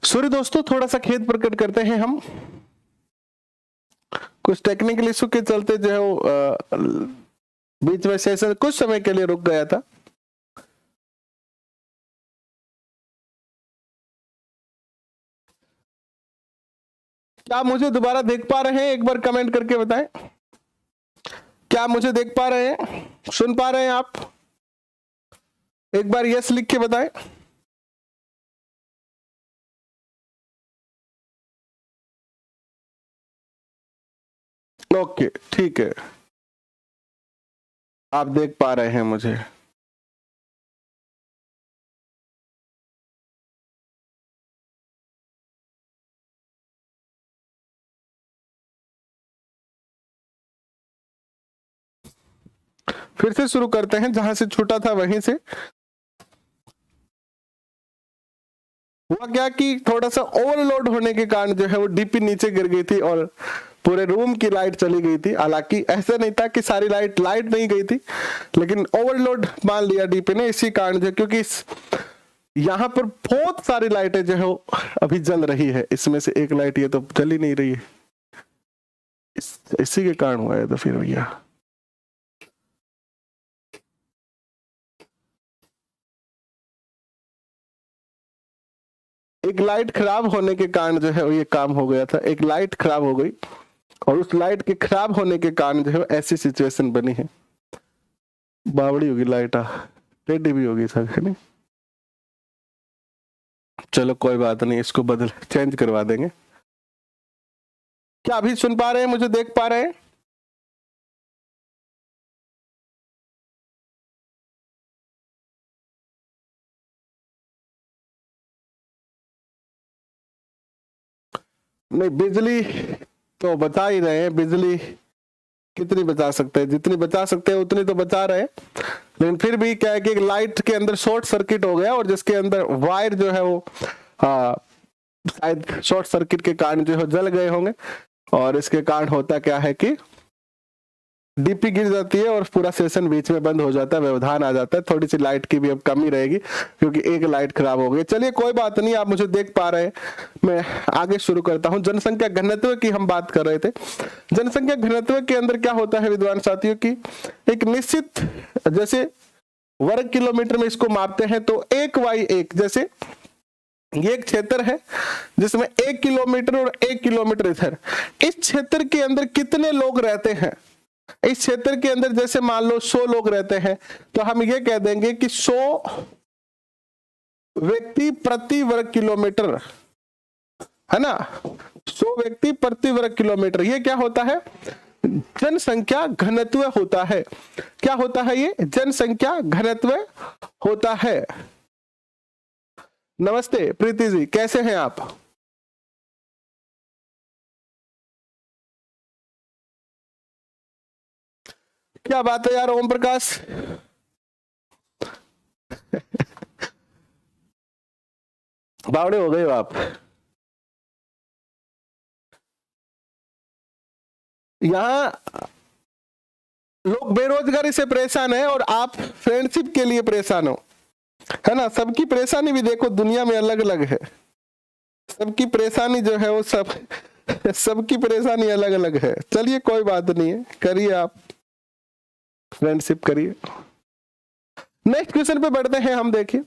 सॉरी दोस्तों, थोड़ा सा खेद प्रकट करते हैं हम, कुछ टेक्निकल इशू के चलते जो है वो बीच में सेशन कुछ समय के लिए रुक गया था। क्या मुझे दोबारा देख पा रहे हैं? एक बार कमेंट करके बताएं, क्या मुझे देख पा रहे हैं, सुन पा रहे हैं आप? एक बार यस लिख के बताएं। ओके, ठीक है, आप देख पा रहे हैं मुझे। फिर से शुरू करते हैं, जहां से छूटा था वहीं से। हुआ क्या कि थोड़ा सा ओवरलोड होने के कारण जो है वो डीपी नीचे गिर गई थी और पूरे रूम की लाइट चली गई थी। हालांकि ऐसा नहीं था कि सारी लाइट नहीं गई थी, लेकिन ओवरलोड मान लिया डीपी ने, इसी कारण जो, क्योंकि यहाँ पर बहुत सारी लाइटें जो है वो अभी जल रही है, इसमें से एक लाइट ये तो जल ही नहीं रही है, इसी के कारण हुआ है। तो फिर भैया एक लाइट खराब होने के कारण जो है ये काम हो गया था, एक लाइट खराब हो गई और उस लाइट के खराब होने के कारण जो है ऐसी सिचुएशन बनी है। बावड़ी होगी लाइट, टेढ़ी भी होगी सब, है नहीं? चलो कोई बात नहीं, इसको बदल चेंज करवा देंगे। क्या अभी सुन पा रहे हैं, मुझे देख पा रहे हैं? नहीं, बिजली तो बचा ही रहे हैं। बिजली कितनी बचा सकते हैं, जितनी बचा सकते हैं उतनी तो बचा रहे हैं, लेकिन फिर भी क्या है कि लाइट के अंदर शॉर्ट सर्किट हो गया और जिसके अंदर वायर जो है वो शायद शॉर्ट सर्किट के कारण जो है जल गए होंगे और इसके कारण होता क्या है कि डीपी गिर जाती है और पूरा सेशन बीच में बंद हो जाता है, व्यवधान आ जाता है। थोड़ी सी लाइट की भी अब कमी रहेगी क्योंकि एक लाइट खराब हो गई। चलिए कोई बात नहीं, आप मुझे देख पा रहे हैं, मैं आगे शुरू करता हूं। जनसंख्या घनत्व की हम बात कर रहे थे। जनसंख्या घनत्व के अंदर क्या होता है विद्वान साथियों की, एक निश्चित जैसे वर्ग किलोमीटर में इसको मापते हैं तो 1/1, जैसे ये एक क्षेत्र है जिसमें 1 किलोमीटर और 1 किलोमीटर इधर, इस क्षेत्र के अंदर कितने लोग रहते हैं, इस क्षेत्र के अंदर जैसे मान लो 100 लोग रहते हैं तो हम ये कह देंगे कि 100 व्यक्ति प्रति वर्ग किलोमीटर, है ना, 100 व्यक्ति प्रति वर्ग किलोमीटर। ये क्या होता है, जनसंख्या घनत्व होता है। क्या होता है ये? जनसंख्या घनत्व होता है। नमस्ते प्रीति जी, कैसे हैं आप? क्या बात है यार ओम प्रकाश। बावड़े हो गए हो आप। यहां लोग बेरोजगारी से परेशान है और आप फ्रेंडशिप के लिए परेशान हो, है ना। सबकी परेशानी भी देखो दुनिया में अलग अलग है। सबकी परेशानी जो है वो सबकी परेशानी अलग अलग है। चलिए कोई बात नहीं है, करिए आप फ्रेंडशिप करिए। नेक्स्ट क्वेश्चन पे बढ़ते हैं हम। देखिए,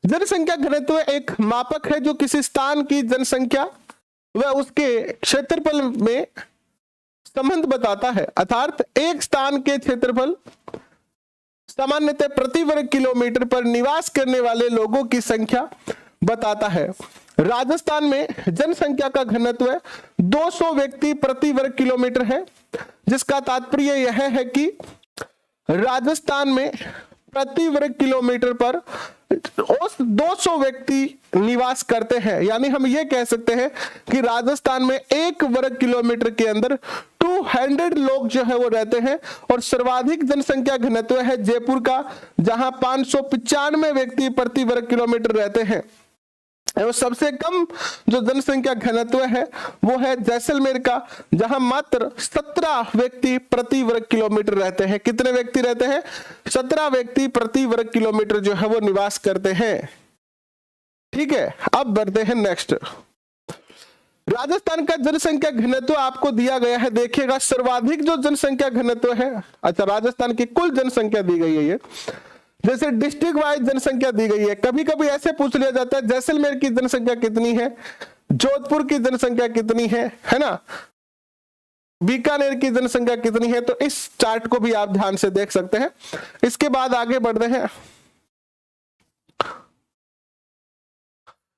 जनसंख्या घनत्व एक मापक है जो किसी स्थान की जनसंख्या व उसके क्षेत्रफल में संबंध बताता है। अर्थात एक स्थान के क्षेत्रफल सामान्यतः प्रति वर्ग किलोमीटर पर निवास करने वाले लोगों की संख्या बताता है। राजस्थान में जनसंख्या का घनत्व 200 व्यक्ति प्रति वर्ग किलोमीटर है, जिसका तात्पर्य यह है कि राजस्थान में प्रति वर्ग किलोमीटर पर 200 व्यक्ति निवास करते हैं। यानी हम ये कह सकते हैं कि राजस्थान में एक वर्ग किलोमीटर के अंदर 200 लोग जो है वो रहते हैं। और सर्वाधिक जनसंख्या घनत्व है जयपुर का, जहां 595 व्यक्ति प्रति वर्ग किलोमीटर रहते हैं। और सबसे कम जो जनसंख्या घनत्व है वो है जैसलमेर का, जहां मात्र 17 व्यक्ति प्रति वर्ग किलोमीटर रहते हैं। कितने व्यक्ति रहते हैं? 17 व्यक्ति प्रति वर्ग किलोमीटर जो है वो निवास करते हैं। ठीक है, अब बढ़ते हैं नेक्स्ट। राजस्थान का जनसंख्या घनत्व आपको दिया गया है। देखिएगा, सर्वाधिक जो जनसंख्या घनत्व है, अच्छा राजस्थान की कुल जनसंख्या दी गई है ये, जैसे डिस्ट्रिक्ट वाइज जनसंख्या दी गई है। कभी कभी ऐसे पूछ लिया जाता है जैसलमेर की जनसंख्या कितनी है, जोधपुर की जनसंख्या कितनी है ना, बीकानेर की जनसंख्या कितनी है। तो इस चार्ट को भी आप ध्यान से देख सकते हैं। इसके बाद आगे बढ़ रहे हैं।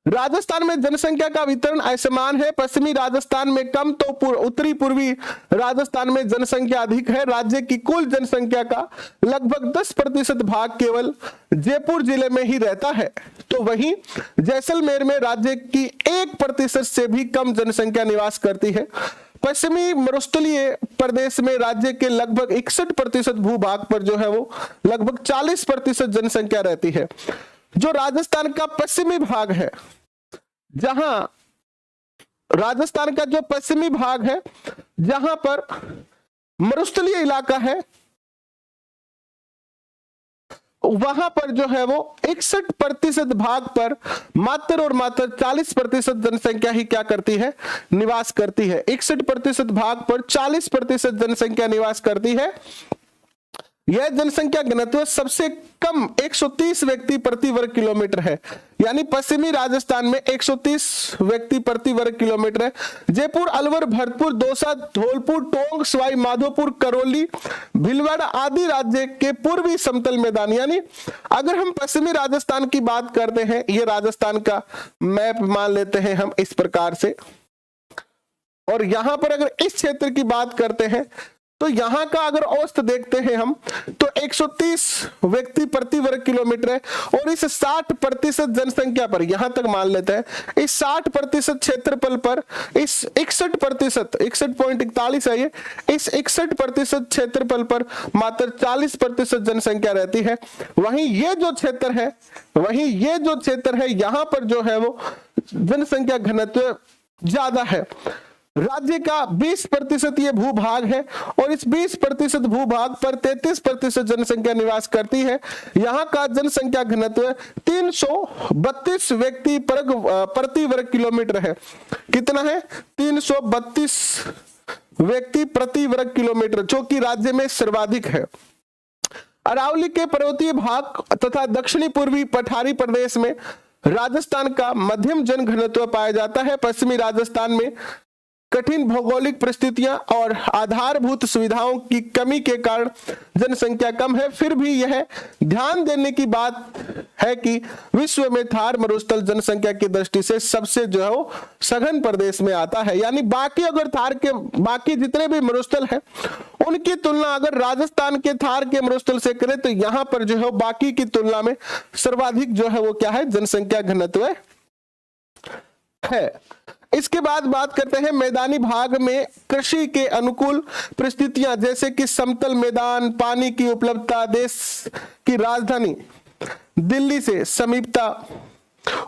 राजस्थान में जनसंख्या का वितरण असमान है। पश्चिमी राजस्थान में कम तो उत्तरी पूर्वी राजस्थान में जनसंख्या अधिक है। राज्य की कुल जनसंख्या का लगभग 10% भाग केवल जयपुर जिले में ही रहता है। तो वहीं जैसलमेर में राज्य की 1% से भी कम जनसंख्या निवास करती है। पश्चिमी मरुस्थलीय प्रदेश में राज्य के लगभग 61% भूभाग पर जो है वो लगभग 40% जनसंख्या रहती है। जो राजस्थान का पश्चिमी भाग है, जहां राजस्थान का जो पश्चिमी भाग है, जहां पर मरुस्थलीय इलाका है, वहां पर जो है वो 61% भाग पर मात्र और मात्र 40% जनसंख्या ही क्या करती है? निवास करती है। 61% भाग पर 40% जनसंख्या निवास करती है। यह जनसंख्या घनत्व सबसे कम 130 व्यक्ति प्रति वर्ग किलोमीटर है। यानी पश्चिमी राजस्थान में 130 व्यक्ति प्रति वर्ग किलोमीटर है। जयपुर, अलवर, भरतपुर, दौसा, धौलपुर, टोंक, सवाई माधोपुर, करौली, भीलवाड़ा आदि राज्य के पूर्वी समतल मैदान। यानी अगर हम पश्चिमी राजस्थान की बात करते हैं, ये राजस्थान का मैप मान लेते हैं हम इस प्रकार से, और यहां पर अगर इस क्षेत्र की बात करते हैं तो यहां का अगर औसत देखते हैं हम तो 130 व्यक्ति प्रति वर्ग किलोमीटर है। और इस 60% जनसंख्या पर, यहां तक मान लेते हैं, इस 60% क्षेत्रफल पर इस 61.41 है ये, इस 61% क्षेत्रफल पर मात्र 40% जनसंख्या रहती है। वहीं ये जो क्षेत्र है यहां पर जो है वो जनसंख्या घनत्व ज्यादा है। राज्य का 20% ये भूभाग है और इस 20% भूभाग पर 33% जनसंख्या निवास करती है। यहाँ का जनसंख्या घनत्व 332 व्यक्ति प्रति वर्ग किलोमीटर है। कितना है? 332 व्यक्ति प्रति वर्ग किलोमीटर, जो कि राज्य में सर्वाधिक है। अरावली के पर्वतीय भाग तथा दक्षिणी पूर्वी पठारी प्रदेश में राजस्थान का मध्यम जन घनत्व पाया जाता है। पश्चिमी राजस्थान में कठिन भौगोलिक परिस्थितियां और आधारभूत सुविधाओं की कमी के कारण जनसंख्या कम है। फिर भी यह ध्यान देने की बात है कि विश्व में थार मरुस्थल जनसंख्या की दृष्टि से सबसे जो है वो सघन प्रदेश में आता है। यानी बाकी अगर थार के बाकी जितने भी मरुस्थल हैं उनकी तुलना अगर राजस्थान के थार के मरुस्थल से करें तो यहां पर जो है बाकी की तुलना में सर्वाधिक जो है वो क्या है, जनसंख्या घनत्व है। इसके बाद बात करते हैं मैदानी भाग में कृषि के अनुकूल परिस्थितियां, जैसे कि समतल मैदान, पानी की उपलब्धता, देश की राजधानी दिल्ली से समीपता,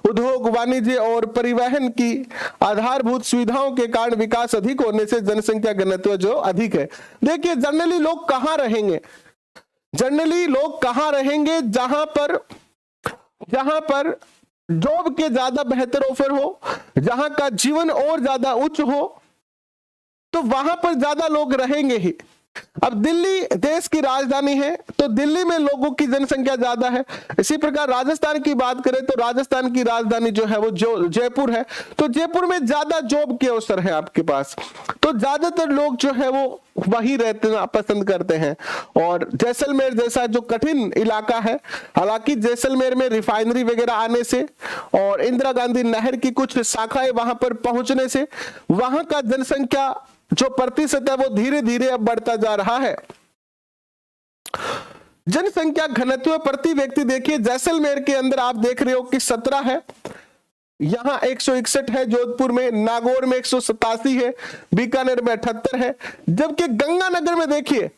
उद्योग, वाणिज्य और परिवहन की आधारभूत सुविधाओं के कारण विकास अधिक होने से जनसंख्या घनत्व जो अधिक है। देखिए जनरली लोग कहां रहेंगे, जनरली लोग कहां रहेंगे, जहां पर जॉब के ज्यादा बेहतर ऑफर हो, जहां का जीवन और ज्यादा उच्च हो, तो वहां पर ज्यादा लोग रहेंगे ही। अब दिल्ली देश की राजधानी है तो दिल्ली में लोगों की जनसंख्या ज्यादा है। इसी प्रकार राजस्थान की बात करें तो राजस्थान की राजधानी जो है वो जयपुर है, तो जयपुर में ज्यादा जॉब के अवसर है आपके पास, तो ज्यादातर लोग जो है वो वही रहना पसंद करते हैं। और जैसलमेर जैसा जो कठिन इलाका है, हालांकि जैसलमेर में रिफाइनरी वगैरह आने से और इंदिरा गांधी नहर की कुछ शाखाएं वहां पर पहुंचने से वहां का जनसंख्या जो प्रतिशत है वो धीरे धीरे अब बढ़ता जा रहा है। जनसंख्या घनत्व प्रति व्यक्ति देखिए जैसलमेर के अंदर आप देख रहे हो कि 17 है, यहां 161 है, जोधपुर में, नागौर में 187 है, बीकानेर में 78 है, जबकि गंगानगर में देखिए,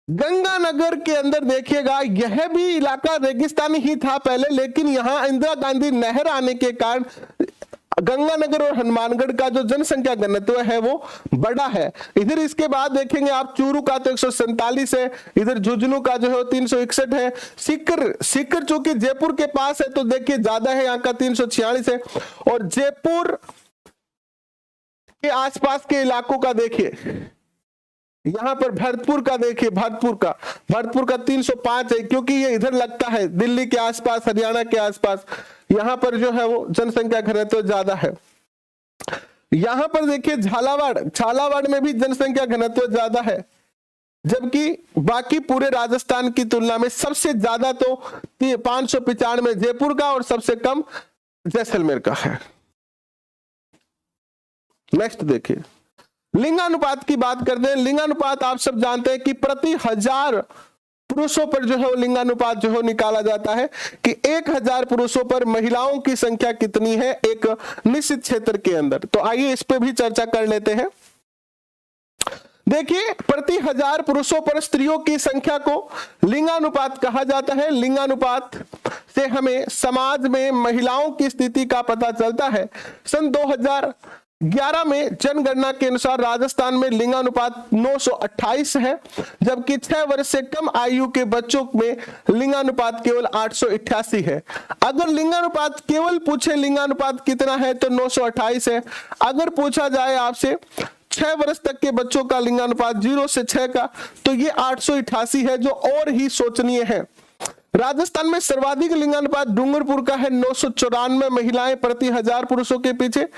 गंगानगर के अंदर देखिएगा यह भी इलाका रेगिस्तानी ही था पहले, लेकिन यहां इंदिरा गांधी नहर आने के कारण गंगानगर और हनुमानगढ़ का जो जनसंख्या घनत्व है वो बड़ा है। इधर इसके बाद देखेंगे आप चूरू का तो 147 है, इधर झुंझुनू का जो है 361 है, सीकर चूंकि जयपुर के पास है तो देखिए ज्यादा है, यहाँ का 346 है, और जयपुर के आसपास के इलाकों का देखिए, यहां पर भरतपुर का देखिए, भरतपुर का 305 है, क्योंकि ये इधर लगता है दिल्ली के आसपास, हरियाणा के आसपास, यहां पर जो है वो जनसंख्या घनत्व ज्यादा है। यहां पर देखिए झालावाड़ में भी जनसंख्या घनत्व ज्यादा है, जबकि बाकी पूरे राजस्थान की तुलना में सबसे ज्यादा तो 595 जयपुर का और सबसे कम जैसलमेर का है। नेक्स्ट देखिए लिंगानुपात की बात करते हैं। लिंगानुपात आप सब जानते हैं कि प्रति 1000 पुरुषों पर जो है वो लिंगानुपात जो है निकाला जाता है कि 1000 पुरुषों पर महिलाओं की संख्या कितनी है एक निश्चित क्षेत्र के अंदर। तो आइए इस पे भी चर्चा कर लेते हैं। देखिए प्रति 1000 पुरुषों पर स्त्रियों की संख्या को लिंगानुपात कहा जाता है। लिंगानुपात से हमें समाज में महिलाओं की स्थिति का पता चलता है। सन 2011 में जनगणना के अनुसार राजस्थान में लिंगानुपात 928 है, जबकि 6 वर्ष से कम आयु के बच्चों में लिंगानुपात केवल 888 है। अगर लिंगानुपात केवल पूछे लिंगानुपात कितना है तो 928 है। अगर पूछा जाए आपसे 6 वर्ष तक के बच्चों का लिंगानुपात 0 से 6 का तो ये 888 है, जो और ही शोचनीय है। राजस्थान में सर्वाधिक लिंगानुपात डूंगरपुर का है, 994 महिलाएं प्रति 1000 पुरुषों के पीछे,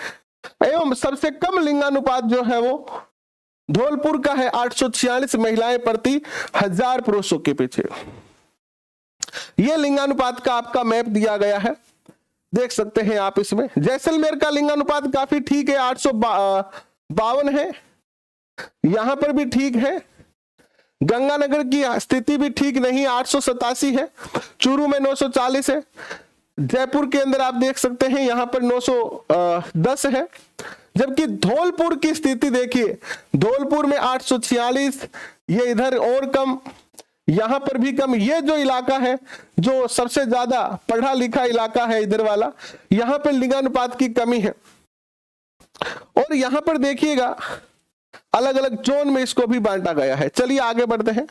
एवं सबसे कम लिंगानुपात जो है वो धौलपुर का है, 846 महिलाएं प्रति 1000 पुरुषों के पीछे। यह लिंगानुपात का आपका मैप दिया गया है, देख सकते हैं आप इसमें। जैसलमेर का लिंगानुपात काफी ठीक है, 852 है, यहां पर भी ठीक है। गंगानगर की स्थिति भी ठीक नहीं, 887 है। चूरू में 940 है। जयपुर के अंदर आप देख सकते हैं यहां पर 910 है, जबकि धौलपुर की स्थिति देखिए, धौलपुर में 846, ये इधर और कम, यहां पर भी कम। ये जो इलाका है जो सबसे ज्यादा पढ़ा लिखा इलाका है इधर वाला, यहां पर लिंगानुपात की कमी है। और यहां पर देखिएगा अलग अलग जोन में इसको भी बांटा गया है। चलिए आगे बढ़ते हैं।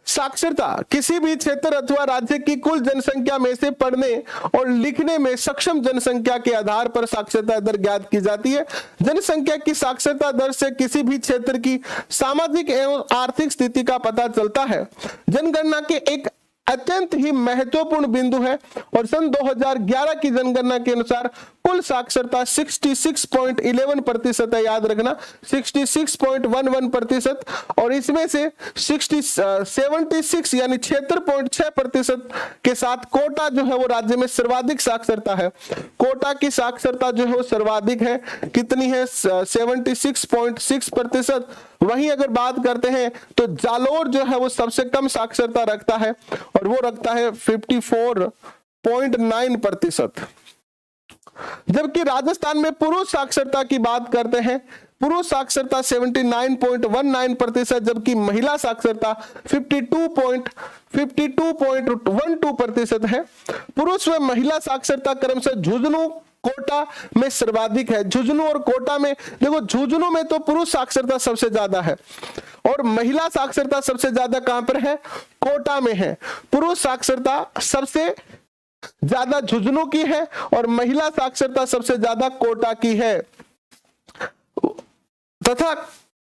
साक्षरता किसी भी क्षेत्र अथवा राज्य की कुल जनसंख्या में से पढ़ने और लिखने में सक्षम जनसंख्या के आधार पर साक्षरता दर ज्ञात की जाती है। जनसंख्या की साक्षरता दर से किसी भी क्षेत्र की सामाजिक एवं आर्थिक स्थिति का पता चलता है। जनगणना के एक अत्यंत ही महत्वपूर्ण बिंदु है और सन 2011 की जनगणना के अनुसार कुल साक्षरता 66.11% है, याद रखना 66.11%, और इसमें से 76 यानी 76.6% के साथ कोटा जो है वो राज्य में सर्वाधिक साक्षरता है। कोटा की साक्षरता जो है वो सर्वाधिक है, कितनी है 76.6%। वहीं अगर बात करते हैं तो जालोर जो है वो सबसे कम साक्षरता रखता है और वो रखता है 54.9%। जबकि राजस्थान में पुरुष साक्षरता की बात करते हैं, पुरुष साक्षरता 79.19%, जबकि महिला साक्षरता 52.12% है। पुरुष व महिला साक्षरता क्रमशः झुंझुनू कोटा में सर्वाधिक है। झुंझुनू और कोटा में देखो, झुंझुनू में तो पुरुष साक्षरता सबसे ज्यादा है और महिला साक्षरता सबसे ज्यादा कहां पर है? कोटा में है। पुरुष साक्षरता सबसे ज्यादा झुंझुनू की है और महिला साक्षरता सबसे ज्यादा कोटा की है, तथा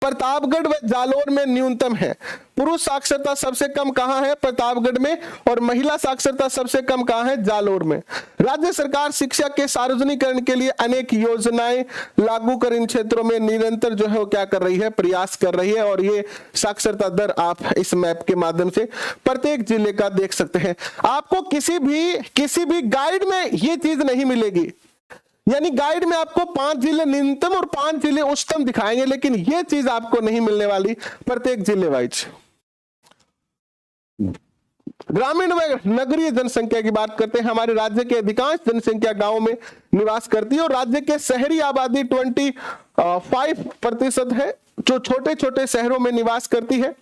प्रतापगढ़ व जालोर में न्यूनतम है। पुरुष साक्षरता सबसे कम कहां है? प्रतापगढ़ में, और महिला साक्षरता सबसे कम कहां है? जालोर में। राज्य सरकार शिक्षा के सार्वजनिकरण के लिए अनेक योजनाएं लागू कर इन क्षेत्रों में निरंतर जो है वो क्या कर रही है? प्रयास कर रही है। और ये साक्षरता दर आप इस मैप के माध्यम से प्रत्येक जिले का देख सकते हैं। आपको किसी भी गाइड में ये चीज नहीं मिलेगी, यानी गाइड में आपको 5 जिले न्यूनतम और 5 जिले उच्चतम दिखाएंगे, लेकिन यह चीज आपको नहीं मिलने वाली प्रत्येक जिले वाइज। ग्रामीण व नगरीय जनसंख्या की बात करते हैं। हमारे राज्य के अधिकांश जनसंख्या गांवों में निवास करती है और राज्य के शहरी आबादी 25% है, जो छोटे छोटे शहरों में निवास करती है।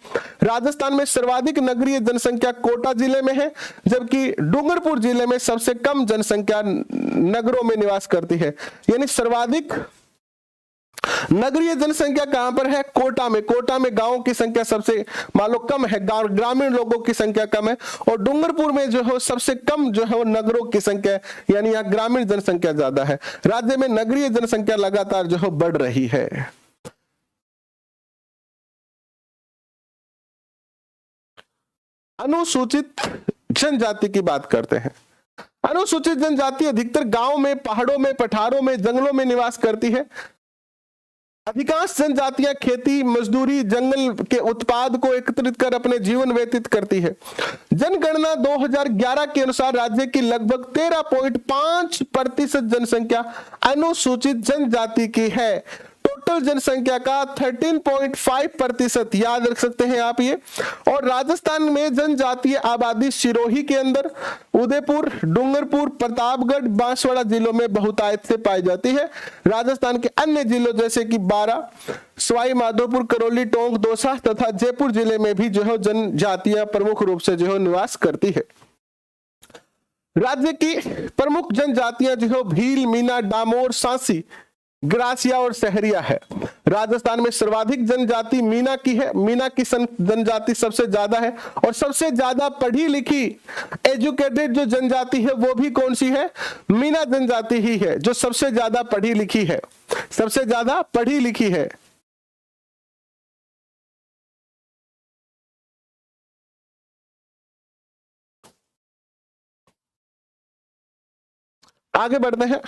राजस्थान में सर्वाधिक नगरीय जनसंख्या कोटा जिले में है, जबकि डूंगरपुर जिले में सबसे कम जनसंख्या नगरों में निवास करती है। यानी सर्वाधिक नगरीय जनसंख्या कहां पर है? कोटा में। कोटा में गांवों की संख्या सबसे मान लो कम है, ग्रामीण लोगों की संख्या कम है, और डूंगरपुर में जो है सबसे कम जो है वो नगरों की संख्या है, यानी यहाँ ग्रामीण जनसंख्या ज्यादा है। राज्य में नगरीय जनसंख्या लगातार जो है बढ़ रही है। अनुसूचित जनजाति की बात करते हैं। अनुसूचित जनजाति अधिकतर गांव में, पहाड़ों में, पठारों में, जंगलों में निवास करती है। अधिकांश जनजातियां खेती, मजदूरी, जंगल के उत्पाद को एकत्रित कर अपने जीवन व्यतीत करती है। जनगणना 2011 के अनुसार राज्य की लगभग 13.5% जनसंख्या अनुसूचित जनजाति की है। टोटल जनसंख्या का 13.5% याद रख सकते हैं आप ये। और राजस्थान में जनजातीय आबादी सिरोही के अंदर, उदयपुर, डूंगरपुर, प्रतापगढ़, बांसवाड़ा जिलों में बहुतायत से पाई जाती है। राजस्थान के अन्य जिलों जैसे कि बारां, सवाई माधोपुर, करौली, टोंक, दौसा तथा जयपुर जिले में भी जो है जनजातियां प्रमुख रूप से जो है निवास करती है। राज्य की प्रमुख जनजातियां जो है भील, मीना, डामोर, सांसी, ग्रासिया और सहरिया है। राजस्थान में सर्वाधिक जनजाति मीना की है। मीना की जनजाति सबसे ज्यादा है और सबसे ज्यादा पढ़ी लिखी एजुकेटेड जो जनजाति है वो भी कौन सी है? मीना जनजाति ही है, जो सबसे ज्यादा पढ़ी लिखी है, सबसे ज्यादा पढ़ी लिखी है। आगे बढ़ते हैं।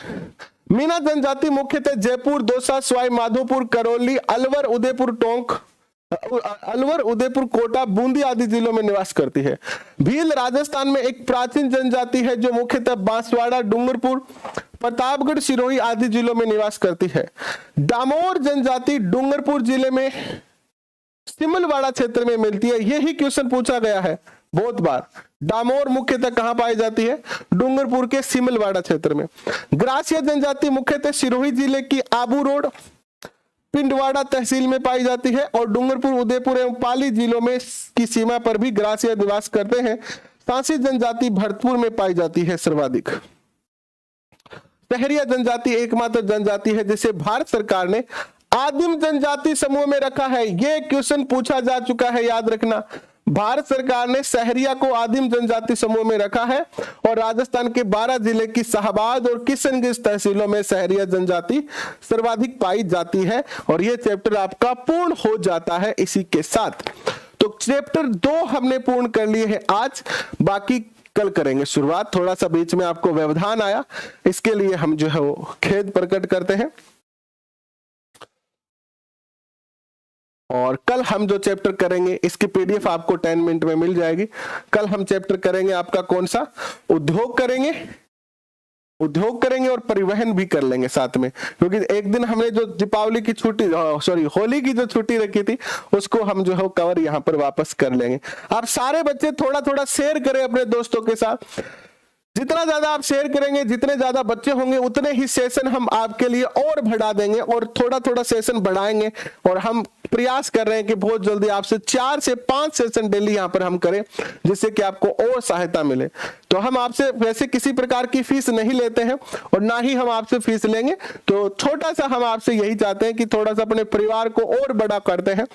मीना जनजाति मुख्यतः जयपुर, दौसा, सवाई माधोपुर, करौली, अलवर, उदयपुर, टोंक, अलवर, उदयपुर, कोटा, बूंदी आदि जिलों में निवास करती है। भील राजस्थान में एक प्राचीन जनजाति है जो मुख्यतः बांसवाड़ा, डूंगरपुर, प्रतापगढ़, सिरोही आदि जिलों में निवास करती है। डामोर जनजाति डूंगरपुर जिले में सिमलवाड़ा क्षेत्र में मिलती है। यही क्वेश्चन पूछा गया है बहुत बार। डामोर मुख्यतः कहां पाई जाती है? डूंगरपुर के सिमलवाड़ा क्षेत्र में। ग्रासिया जनजाति मुख्यतः सिरोही जिले की आबू रोड, पिंडवाड़ा तहसील में पाई जाती है और डूंगरपुर, उदयपुर एवं पाली जिलों में की सीमा पर भी ग्रासिया निवास करते हैं। सांसी जनजाति भरतपुर में पाई जाती है सर्वाधिक। सहरिया जनजाति एकमात्र जनजाति है जिसे भारत सरकार ने आदिम जनजाति समूह में रखा है। यह क्वेश्चन पूछा जा चुका है, याद रखना। भारत सरकार ने सहरिया को आदिम जनजाति समूह में रखा है और राजस्थान के 12 जिले की शाहबाद और किशनगंज तहसीलों में सहरिया जनजाति सर्वाधिक पाई जाती है। और यह चैप्टर आपका पूर्ण हो जाता है इसी के साथ। तो चैप्टर 2 हमने पूर्ण कर लिए हैं आज। बाकी कल करेंगे शुरुआत। थोड़ा सा बीच में आपको व्यवधान आया, इसके लिए हम जो है वो खेद प्रकट करते हैं। और कल हम जो चैप्टर करेंगे इसकी पीडीएफ आपको 10 मिनट में मिल जाएगी। कल हम चैप्टर करेंगे आपका कौन सा, उद्योग करेंगे, उद्योग करेंगे और परिवहन भी कर लेंगे साथ में, क्योंकि एक दिन हमने जो दीपावली की छुट्टी, सॉरी होली की जो छुट्टी रखी थी उसको हम जो है कवर यहाँ पर वापस कर लेंगे। आप सारे बच्चे थोड़ा थोड़ा शेयर करें अपने दोस्तों के साथ। जितना ज्यादा आप शेयर करेंगे, जितने ज्यादा बच्चे होंगे, उतने ही सेशन हम आपके लिए और बढ़ा देंगे और थोड़ा थोड़ा सेशन बढ़ाएंगे। और हम प्रयास कर रहे हैं कि बहुत जल्दी आपसे 4 से 5 सेशन डेली यहाँ पर हम करें, जिससे कि आपको और सहायता मिले। तो हम आपसे वैसे किसी प्रकार की फीस नहीं लेते हैं और ना ही हम आपसे फीस लेंगे। तो छोटा सा हम आपसे यही चाहते हैं कि थोड़ा सा अपने परिवार को और बड़ा करते हैं।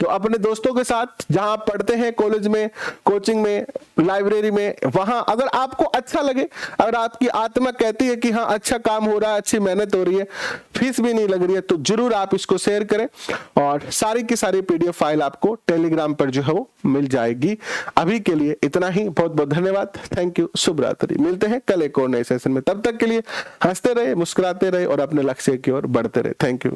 तो अपने दोस्तों के साथ जहां आप पढ़ते हैं, कॉलेज में, कोचिंग में, लाइब्रेरी में, वहां अगर आपको अच्छा लगे, अगर आपकी आत्मा कहती है कि हाँ अच्छा काम हो रहा है, अच्छी मेहनत हो रही है, फीस भी नहीं लग रही है, तो जरूर आप इसको शेयर करें। और सारी की सारी पीडीएफ फाइल आपको टेलीग्राम पर जो है वो मिल जाएगी। अभी के लिए इतना ही, बहुत बहुत धन्यवाद, थैंक यू, शुभ रात्रि। मिलते हैं कल एक और नए सेशन में, तब तक के लिए हंसते रहे, मुस्कुराते रहे और अपने लक्ष्य की ओर बढ़ते रहे। Thank you.